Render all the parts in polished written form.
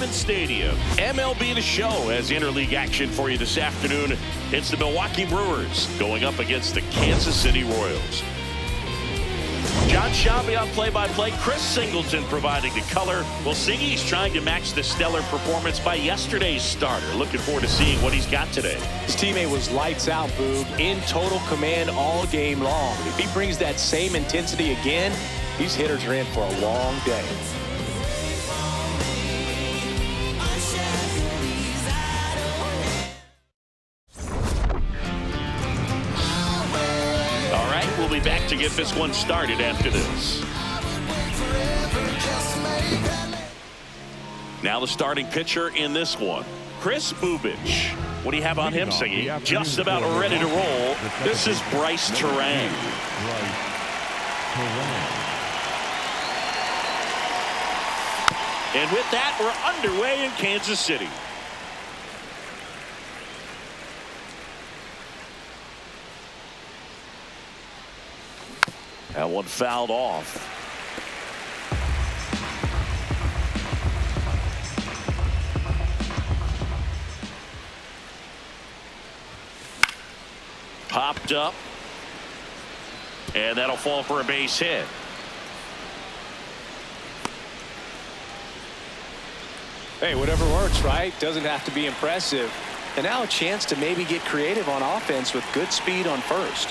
Kauffman Stadium. MLB The Show has interleague action for you this afternoon. It's the Milwaukee Brewers going up against the Kansas City Royals. John Shabby on play-by-play. Chris Singleton providing the color. Well, Singy's trying to match the stellar performance by yesterday's starter. Looking forward to seeing what he's got today. His teammate was lights out, Boog, in total command all game long. If he brings that same intensity again, these hitters are in for a long day. We'll be back to get this one started after this. Now the starting pitcher in this one, Chris Bubich. What do you have on him, Singy? Just about ready to roll. This is Bryce Terang. And with that, we're underway in Kansas City. That one fouled off. Popped up. And that'll fall for a base hit. Hey, whatever works, right? Doesn't have to be impressive. And now a chance to maybe get creative on offense with good speed on first.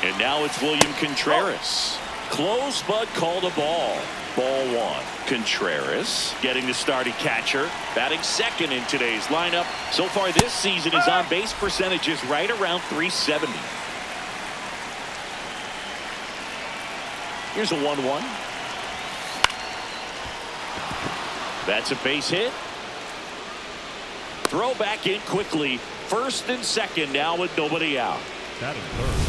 And now it's William Contreras. Close, but called a ball. Ball one. Contreras getting the starting catcher. Batting second in today's lineup. So far this season, his on-base percentage is right around .370. Here's a 1-1. That's a base hit. Throw back in quickly. First and second now with nobody out. That is third.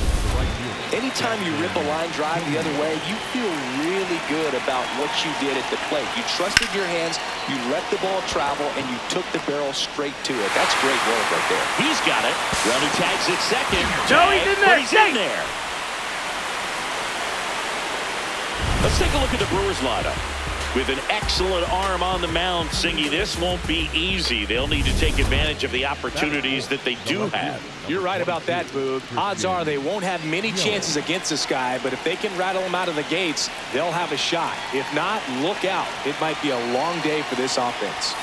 Anytime you rip a line drive the other way, you feel really good about what you did at the plate. You trusted your hands, you let the ball travel, and you took the barrel straight to it. That's great work right there. He's got it. Runner tags at second. No, he's in there. He's in there. Let's take a look at the Brewers lineup. With an excellent arm on the mound, Singy, this won't be easy. They'll need to take advantage of the opportunities that they do have. You're right about that, Boog. Odds are they won't have many chances against this guy, but if they can rattle him out of the gates, they'll have a shot. If not, look out. It might be a long day for this offense.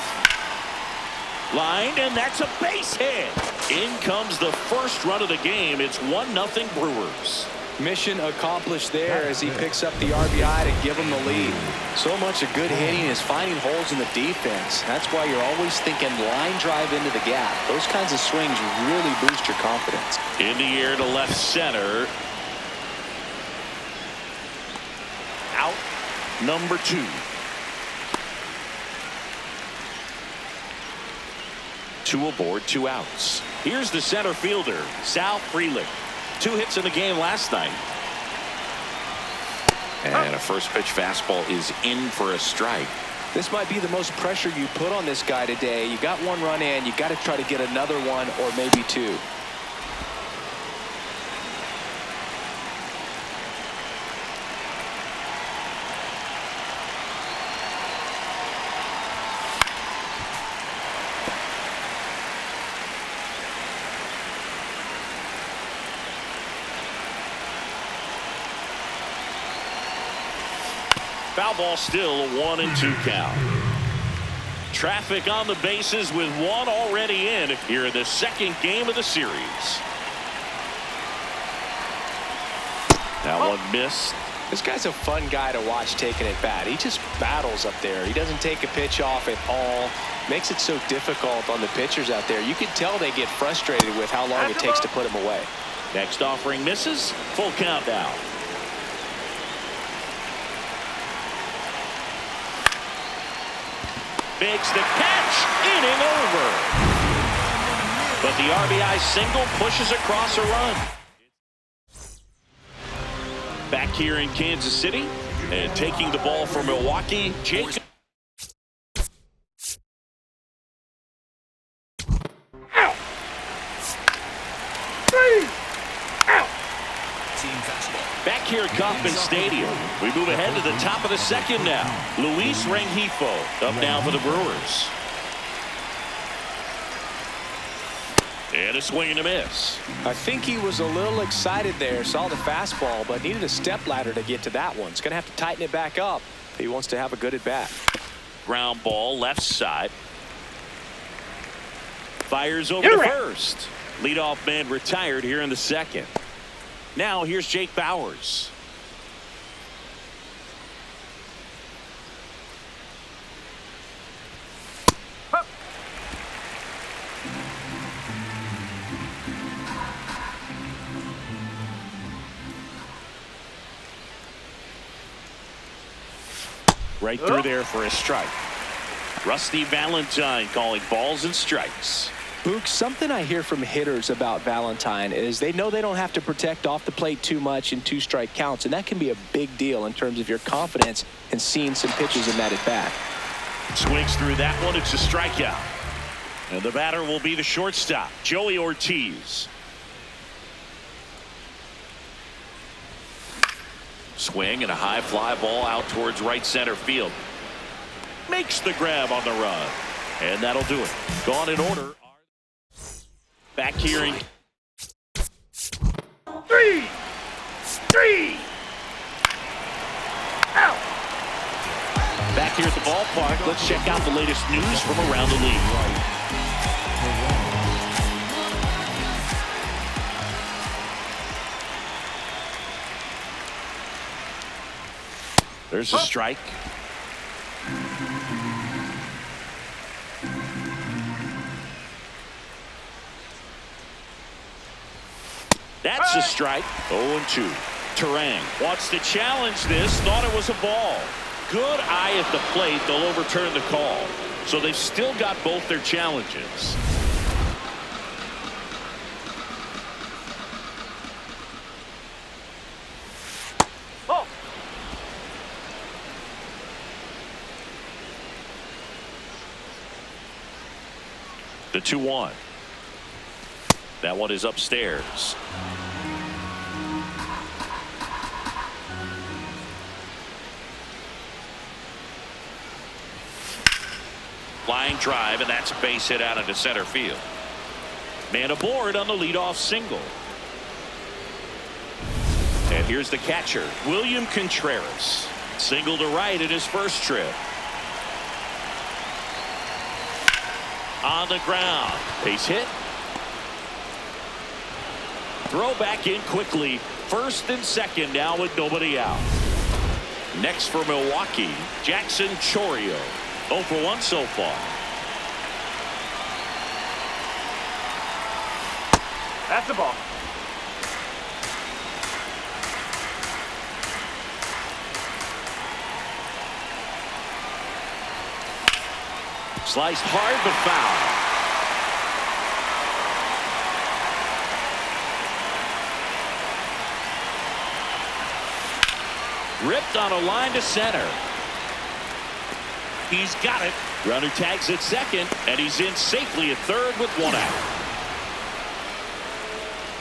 Lined, and that's a base hit. In comes the first run of the game. It's 1-0 Brewers. Mission accomplished there as he picks up the RBI to give him the lead. So much of good hitting is finding holes in the defense. That's why you're always thinking line drive into the gap. Those kinds of swings really boost your confidence. In the air to left center. Out number 2. Two aboard, 2 outs. Here's the center fielder, Sal Frelick. 2 hits in the game last night. And a first pitch fastball is in for a strike. This might be the most pressure you put on this guy today. You got 1 run in, you got to try to get another 1 or maybe 2. Foul ball still, a 1-2 count. Traffic on the bases with 1 already in here in the second game of the series. That one missed. This guy's a fun guy to watch taking at bat. He just battles up there. He doesn't take a pitch off at all. Makes it so difficult on the pitchers out there. You can tell they get frustrated with how long it takes to put him away. Next offering misses. Full count now. Makes the catch, inning over. But the RBI single pushes across a run. Back here in Kansas City and taking the ball for Milwaukee, Jacob. Back here at Kauffman Stadium, we move ahead to the top of the second now. Luis Rengifo up now for the Brewers. And a swing and a miss. I think he was a little excited there, saw the fastball, but needed a step ladder to get to that one. He's going to have to tighten it back up if he wants to have a good at bat. Ground ball left side. Fires over to first. Leadoff man retired here in the second. Now here's Jake Bauers. Right through there for a strike. Rusty Valentine calling balls and strikes. Boog, something I hear from hitters about Valentine is they know they don't have to protect off the plate too much in 2-strike counts, and that can be a big deal in terms of your confidence in seeing some pitches in that at bat. Swings through that one. It's a strikeout. And the batter will be the shortstop, Joey Ortiz. Swing and a high fly ball out towards right center field. Makes the grab on the run. And that'll do it. Gone in order. Back here in 3. Out. Back here at the ballpark, let's check out the latest news from around the league. There's a strike. That's a strike. 0-2. Terang wants to challenge this. Thought it was a ball. Good eye at the plate. They'll overturn the call. So they've still got both their challenges. Oh. The 2-1. That one is upstairs. Line drive, and that's a base hit out into center field. Man aboard on the leadoff single. And here's the catcher, William Contreras. Single to right in his first trip. On the ground. Base hit. Throw back in quickly. First and second now with nobody out. Next for Milwaukee, Jackson Chourio. 0 for 1 so far. That's the ball. Sliced hard but foul. Ripped on a line to center. He's got it. Runner tags at second, and he's in safely at third with 1 out.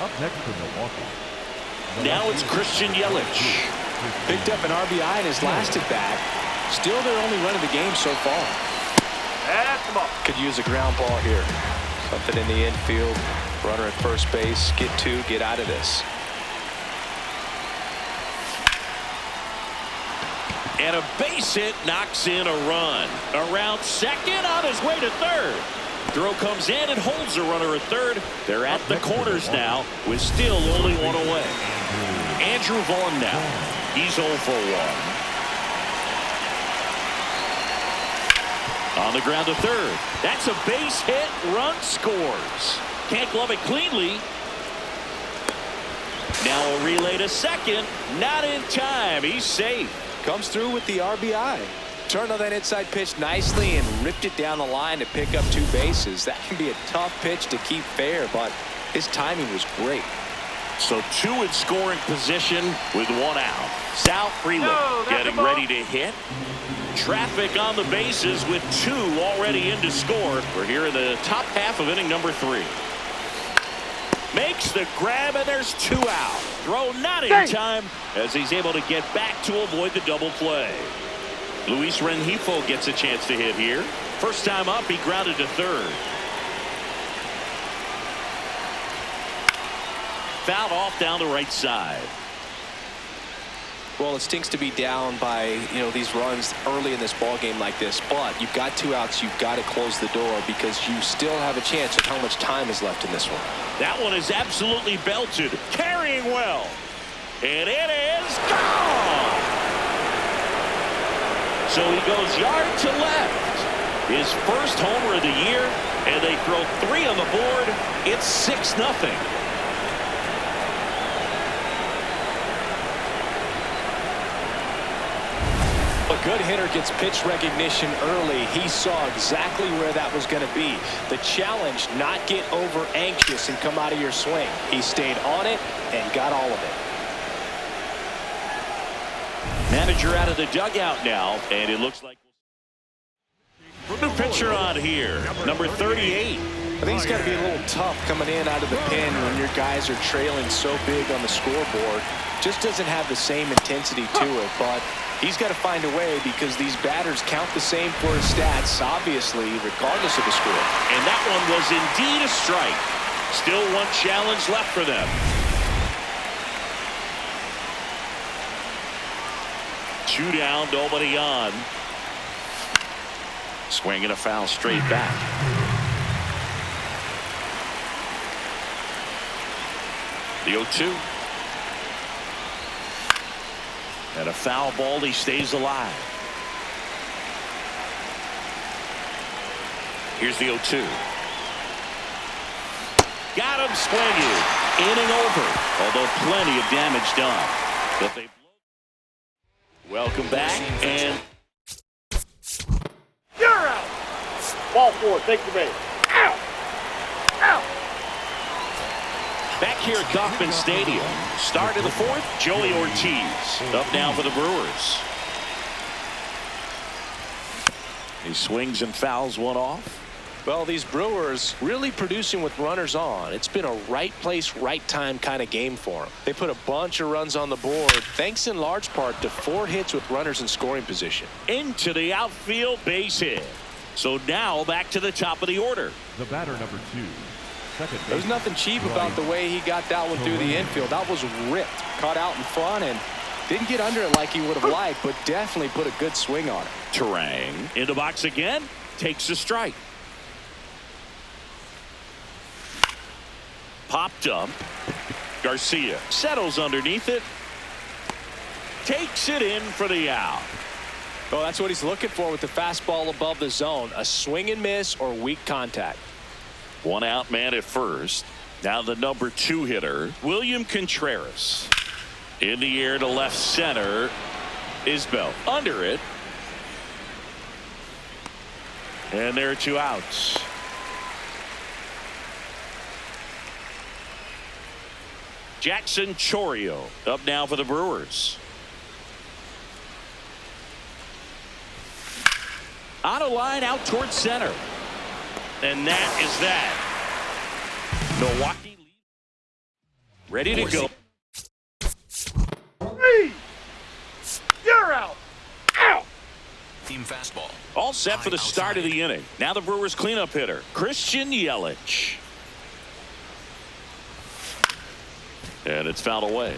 Up next to Milwaukee. Now it's Christian Yelich. Picked up an RBI in his last at bat. Still their only run of the game so far. That's the ball. Could use a ground ball here. Something in the infield. Runner at first base. Get 2. Get out of this. And a base hit knocks in a run. Around second, on his way to third. Throw comes in and holds the runner at third. They're at the corners now with still only 1 away. Andrew Vaughn now. He's 0 for 1. On the ground to third. That's a base hit. Run scores. Can't glove it cleanly. Now a relay to second. Not in time. He's safe. Comes through with the RBI. Turned on that inside pitch nicely and ripped it down the line to pick up 2 bases. That can be a tough pitch to keep fair, but his timing was great. So 2 in scoring position with 1 out. Sal Freeland getting ready to hit. Traffic on the bases with 2 already in to score. We're here in the top half of inning number 3. Makes the grab, and there's 2 out. Throw not in time as he's able to get back to avoid the double play. Luis Rengifo gets a chance to hit here. First time up, he grounded to third. fouled off down the right side. Well, it stinks to be down by, these runs early in this ball game like this, but you've got 2 outs. You've got to close the door because you still have a chance with how much time is left in this one. That one is absolutely belted, carrying well, and it is gone. So he goes yard to left. His first homer of the year, and they throw 3 on the board. It's 6-0. A good hitter gets pitch recognition early. He saw exactly where that was going to be. The challenge, not get over anxious and come out of your swing. He stayed on it and got all of it. Manager out of the dugout now, and it looks like new pitcher on here, number 38. I think it's got to be a little tough coming in out of the pen when your guys are trailing so big on the scoreboard. Just doesn't have the same intensity to it, but he's got to find a way because these batters count the same for his stats, obviously, regardless of the score. And that one was indeed a strike. Still one challenge left for them. 2 down, nobody on. Swinging a foul straight back. The 0-2. And a foul ball, he stays alive. Here's the 0-2. Got him swinging. Inning over. Although plenty of damage done. But they welcome back, and you're out. Ball 4, take the base. Out. Out. back here at Kauffman Stadium. Start of the 4th, Joey Ortiz up now for the Brewers. He swings and fouls one off. Well, these Brewers really producing with runners on. It's been a right place, right time kind of game for them. They put a bunch of runs on the board, thanks in large part to 4 hits with runners in scoring position. Into the outfield, base hit. So now back to the top of the order. The batter, number 2. Second base. There's nothing cheap about the way he got that one through the infield. That was ripped, caught out in front, and didn't get under it like he would have liked, but definitely put a good swing on it. Terang in the box again, takes a strike. Popped up. Garcia settles underneath it. Takes it in for the out. Well, that's what he's looking for with the fastball above the zone. A swing and miss or weak contact. 1 out man at first. Now the number 2 hitter, William Contreras. In the air to left center. Isbell under it. And there are 2 outs. Jackson Chourio up now for the Brewers. On a line out towards center. And that is that. Milwaukee ready to go. 3. You're out. Out. Team fastball. All set for the start of the inning. Now the Brewers cleanup hitter, Christian Yelich. And it's fouled away.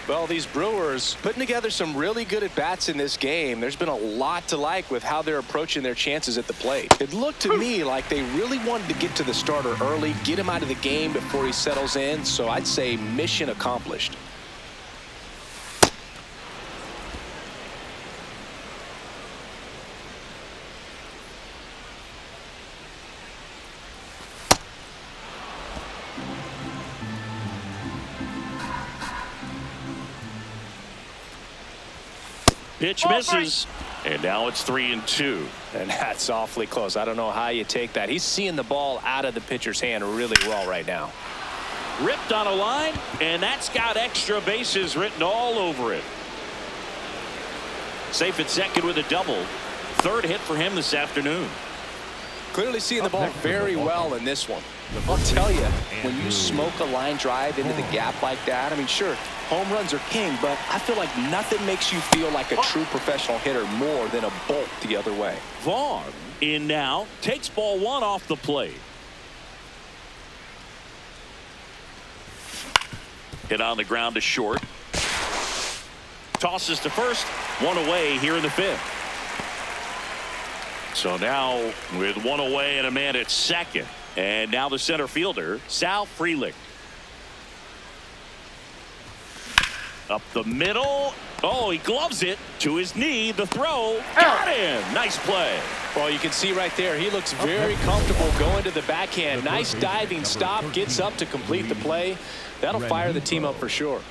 Well, these Brewers putting together some really good at-bats in this game. There's been a lot to like with how they're approaching their chances at the plate. It looked to me like they really wanted to get to the starter early, get him out of the game before he settles in. So I'd say mission accomplished. Pitch misses, and now it's 3-2. And that's awfully close. I don't know how you take that. He's seeing the ball out of the pitcher's hand really well right now. Ripped on a line, and that's got extra bases written all over it. Safe at second with a double. 3rd hit for him this afternoon. Clearly seeing the ball very well in this one. I'll tell you, when you smoke a line drive into the gap like that, I mean, sure, home runs are king, but I feel like nothing makes you feel like a true professional hitter more than a bolt the other way. Vaughn in now, takes ball 1 off the plate. Hit on the ground to short. Tosses to first. One away here in the fifth. So now with one away and a man at second. And now the center fielder, Sal Frelick. Up the middle. Oh, he gloves it to his knee. The throw. Got him. Nice play. Well, you can see right there, he looks very comfortable going to the backhand. Nice diving stop. Gets up to complete the play. That'll fire the team up for sure.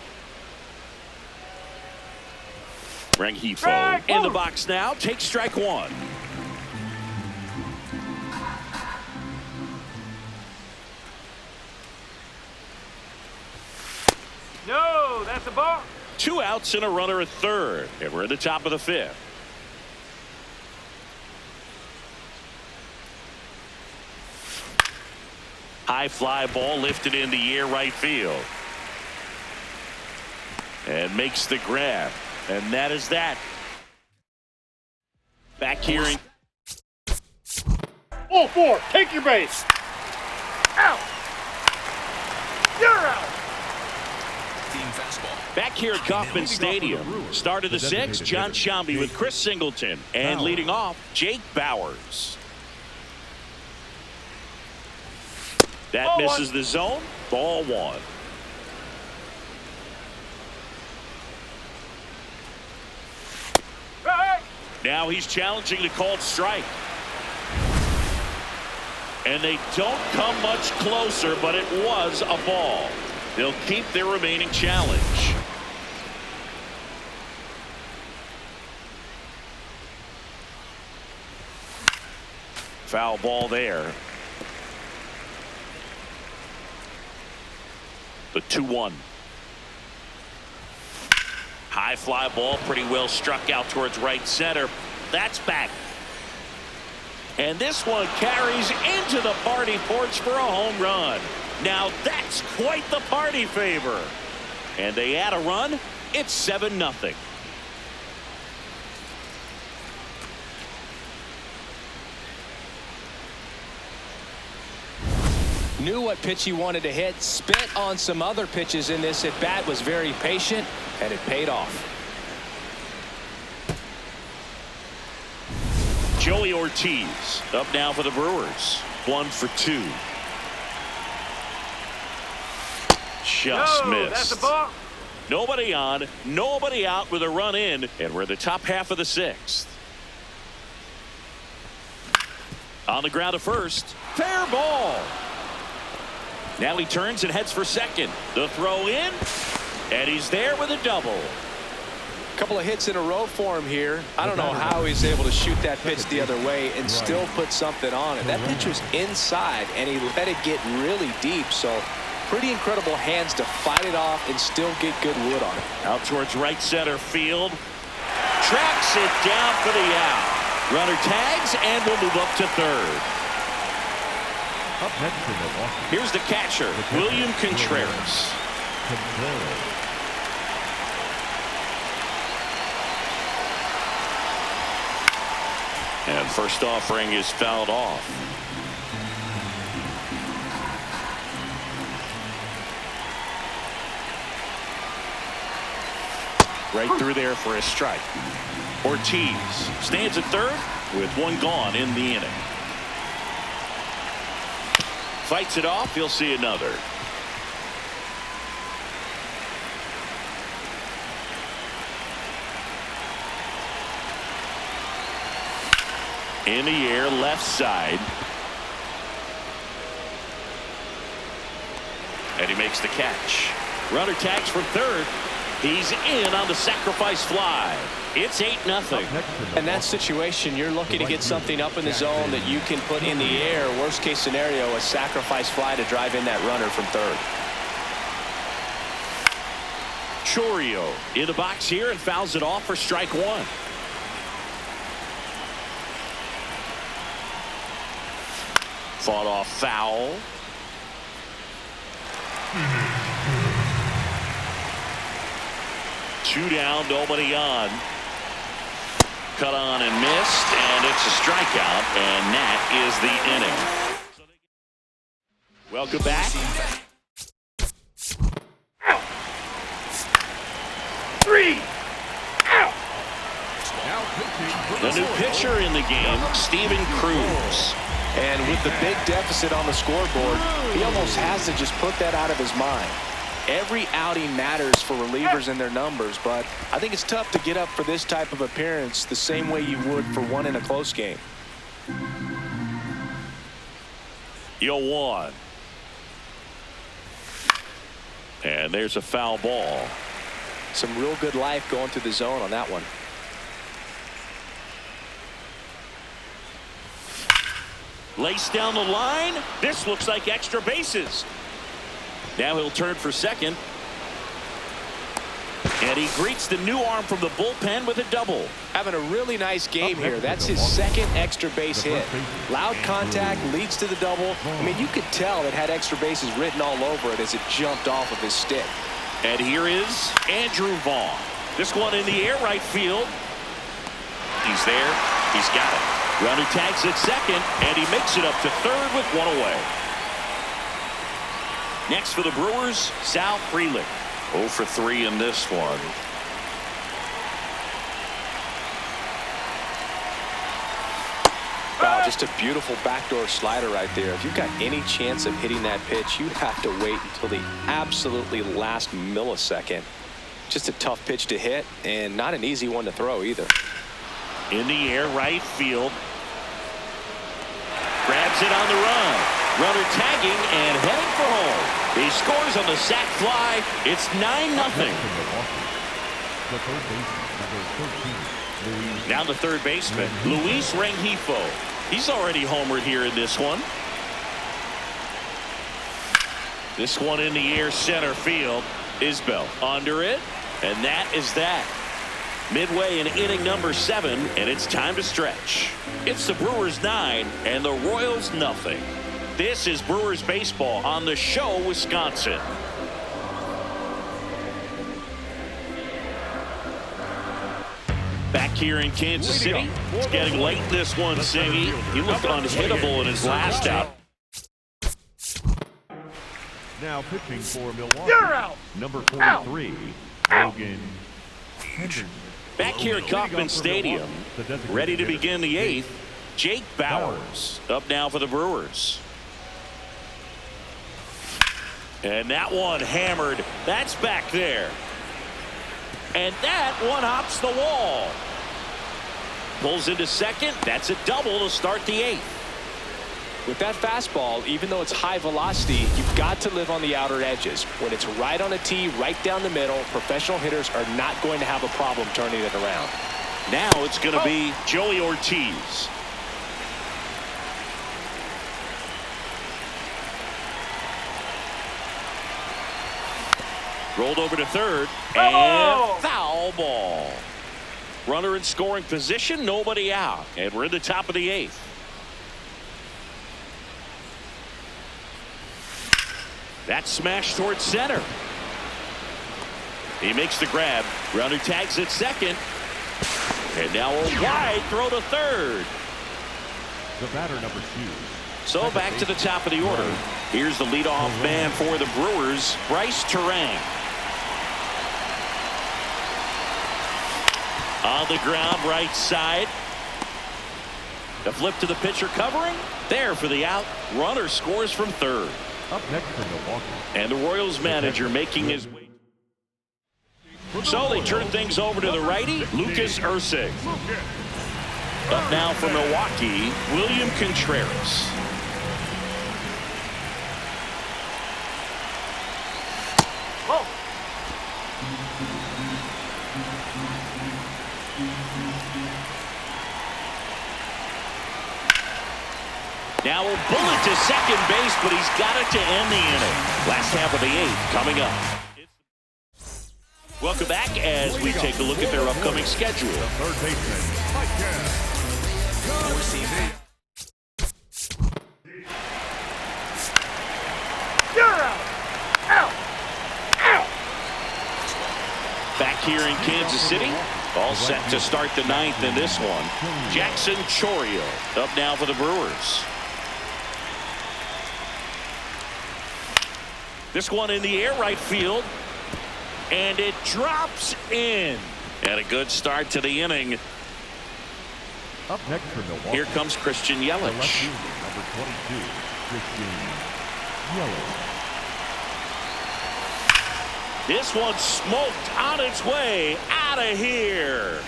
Rengifo in the box now. Takes strike one. No, that's a ball. 2 outs and a runner at third. And we're at the top of the fifth. High fly ball lifted in the air right field. And makes the grab. And that is that. Back here in. 0-4. Take your base. Out. You're out. Back here at Kauffman Stadium. Start of the sixth, John Sciambi with Chris Singleton. And leading off, Jake Bauers. That misses the zone. Ball one. Now he's challenging the called strike. And they don't come much closer, but it was a ball. They'll keep their remaining challenge. Foul ball there. The 2-1. High fly ball, pretty well struck out towards right center. That's back. And this one carries into the party porch for a home run. Now that's quite the party favor. And they add a run. It's 7-0. Knew what pitch he wanted to hit. Spent on some other pitches in this at bat. Was very patient, and it paid off. Joey Ortiz up now for the Brewers. 1 for 2. Just missed. That's a ball. Nobody on, nobody out with a run in, and we're in the top half of the sixth. On the ground to first. Fair ball. Now he turns and heads for second. The throw in, and he's there with a double. Couple of hits in a row for him here. I don't know how he's able to shoot that pitch the other way and still put something on it. That pitch was inside, and he let it get really deep. So pretty incredible hands to fight it off and still get good wood on it. Out towards right center field. Tracks it down for the out. Runner tags and will move up to third. Up next in Milwaukee. Here's the catcher, William Contreras. And first offering is fouled off. Right through there for a strike. Ortiz stands at third with one gone in the inning. Fights it off. He'll see another. In the air, left side. And he makes the catch. Runner tags for third. He's in on the sacrifice fly. It's 8-0. In that situation, you're looking to get something up in the zone that you can put in the air. Worst case scenario, a sacrifice fly to drive in that runner from third. Chourio in the box here and fouls it off for strike one. Fought off foul. Two down, nobody on. Cut on and missed, and it's a strikeout, and that is the inning. Welcome back. game, Steven Cruz. And with the big deficit on the scoreboard, he almost has to just put that out of his mind. Every outing matters for relievers and their numbers, but I think it's tough to get up for this type of appearance the same way you would for one in a close game. 0-1. And there's a foul ball. Some real good life going through the zone on that one. Lace down the line. This looks like extra bases. Now he'll turn for second. And he greets the new arm from the bullpen with a double. Having a really nice game here. That's his second extra base hit. Loud contact leads to the double. I mean, you could tell it had extra bases written all over it as it jumped off of his stick. And here is Andrew Vaughn. This one in the air right field. He's there. He's got it. Runner tags at second, and he makes it up to third with one away. Next for the Brewers, Sal Frelick. 0 for 3 in this one. Wow, just a beautiful backdoor slider right there. If you've got any chance of hitting that pitch, you have to wait until the absolutely last millisecond. Just a tough pitch to hit, and not an easy one to throw either. In the air right field. Grabs it on the run. Runner tagging and heading for home. He scores on the sac fly. It's 9-0. Now the third baseman, Luis Rengifo. He's already homered here in this one. This one in the air center field. Isbell under it. And that is that. Midway in inning number 7, and it's time to stretch. It's the Brewers 9 and the Royals nothing. This is Brewers baseball on the show, Wisconsin. Back here in Kansas City, it's getting late in this one, Singy. He looked unhittable in his last out. Now pitching for Milwaukee. You're out. Number 43, Logan Henderson. Back here at Kauffman Stadium, ready to begin the 8th, Jake Bauers up now for the Brewers. And that one hammered. That's back there. And that one hops the wall. Pulls into second. That's a double to start the 8th. With that fastball, even though it's high velocity, you've got to live on the outer edges. When it's right on a tee, right down the middle, professional hitters are not going to have a problem turning it around. Now it's going to be Joey Ortiz. Rolled over to third, and foul ball. Runner in scoring position, nobody out, and we're in the top of the 8th. That smash towards center. He makes the grab. Runner tags at second. And now a wide throw to third. The batter, number 2. So back to the top of the order. Here's the leadoff man for the Brewers, Bryce Terang. On the ground, right side. The flip to the pitcher covering. There for the out. Runner scores from third. Up next for Milwaukee. And the Royals manager making his way. So they turn things over to the righty, Lucas Ursig. Up now for Milwaukee, William Contreras. Now a bullet to second base, but he's got it to end the inning. Last half of the 8th coming up. Welcome back as we take a look at their upcoming schedule. Third baseman, Mike You're out. Out. Out. Back here in Kansas City, all set to start the 9th in this one. Jackson Chourio up now for the Brewers. This one in the air right field. And it drops in. And a good start to the inning. Up next for Milwaukee. Here comes Christian The left Yelich. fielder, number 22, Christian Yelich. This one smoked on its way out of here.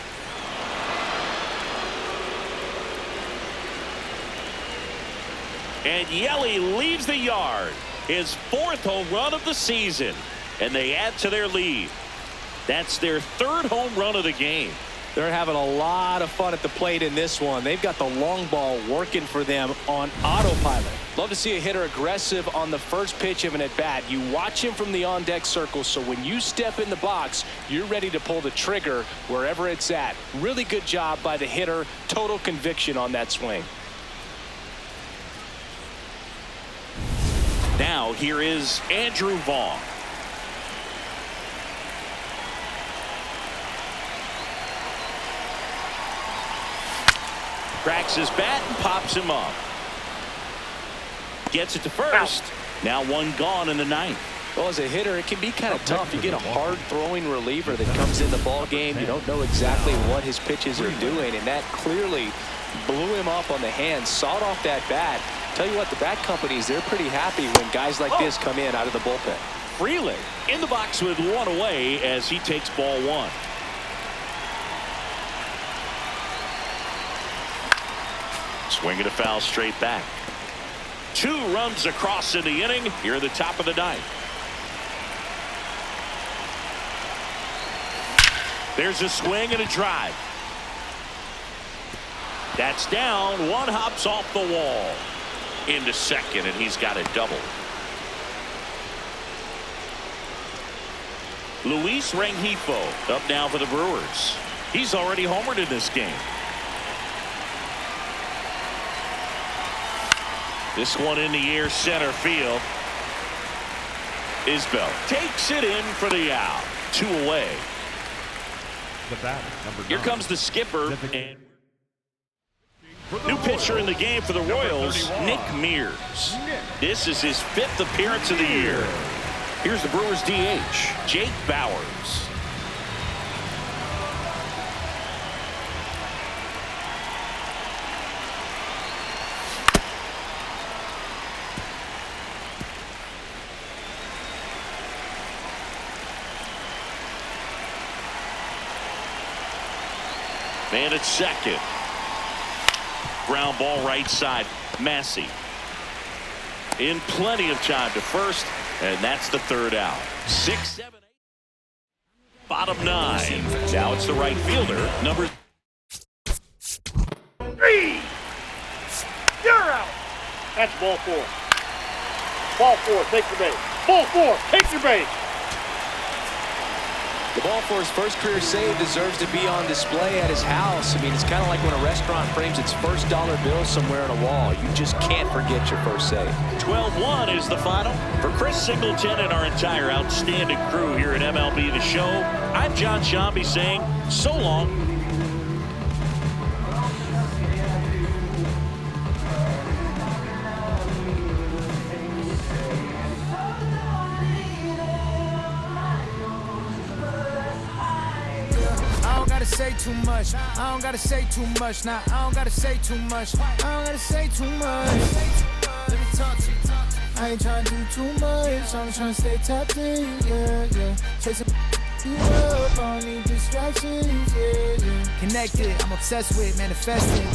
And Yelly leaves the yard. His 4th home run of the season. And they add to their lead. That's their 3rd home run of the game. They're having a lot of fun at the plate in this one. They've got the long ball working for them on autopilot. Love to see a hitter aggressive on the first pitch of an at-bat. You watch him from the on-deck circle, so when you step in the box, you're ready to pull the trigger wherever it's at. Really good job by the hitter. Total conviction on that swing. Now here is Andrew Vaughn. Cracks his bat and pops him up. Gets it to first. Now one gone in the 9th. Well, as a hitter, it can be kind of tough. You get a hard-throwing reliever that comes in the ball game. You don't know exactly what his pitches are doing, and that clearly blew him up on the hand, sawed off that bat. Tell you what, the bat companies, they're pretty happy when guys like this come in out of the bullpen. Freeling in the box with one away as he takes ball 1. Swing and a foul straight back. 2 runs across in the inning here at the top of the 9th. There's a swing and a drive. That's down. One hops off the wall into second, and he's got a double. Luis Rengifo up now for the Brewers. He's already homered in this game. This one in the air, center field. Isbell takes it in for the out. 2 away. The batter, number 9. Here comes the skipper. And new pitcher in the game for the Royals, Nick Mears. This is his 5th appearance of the year. Here's the Brewers DH, Jake Bowers. Man at second. Ground ball right side. Massey in plenty of time to first, and that's the 3rd out. 6, 7, 8. Bottom 9. Now it's the right fielder, number 3. You're out. That's ball 4. Ball 4, take your base. Ball 4, take your base. The ball for his first career save deserves to be on display at his house. I mean, it's kind of like when a restaurant frames its first dollar bill somewhere on a wall. You just can't forget your first save. 12-1 is the final. For Chris Singleton and our entire outstanding crew here at MLB The Show, I'm John Shambi saying so long. Say too much. I don't gotta say too much. Nah, I don't gotta say too much. I don't gotta say too much. Let me talk to you. I ain't trying to do too much. I'm trying to stay tapped in. Yeah. Chasing you up. I don't need distractions. Yeah. Connected. I'm obsessed with manifesting.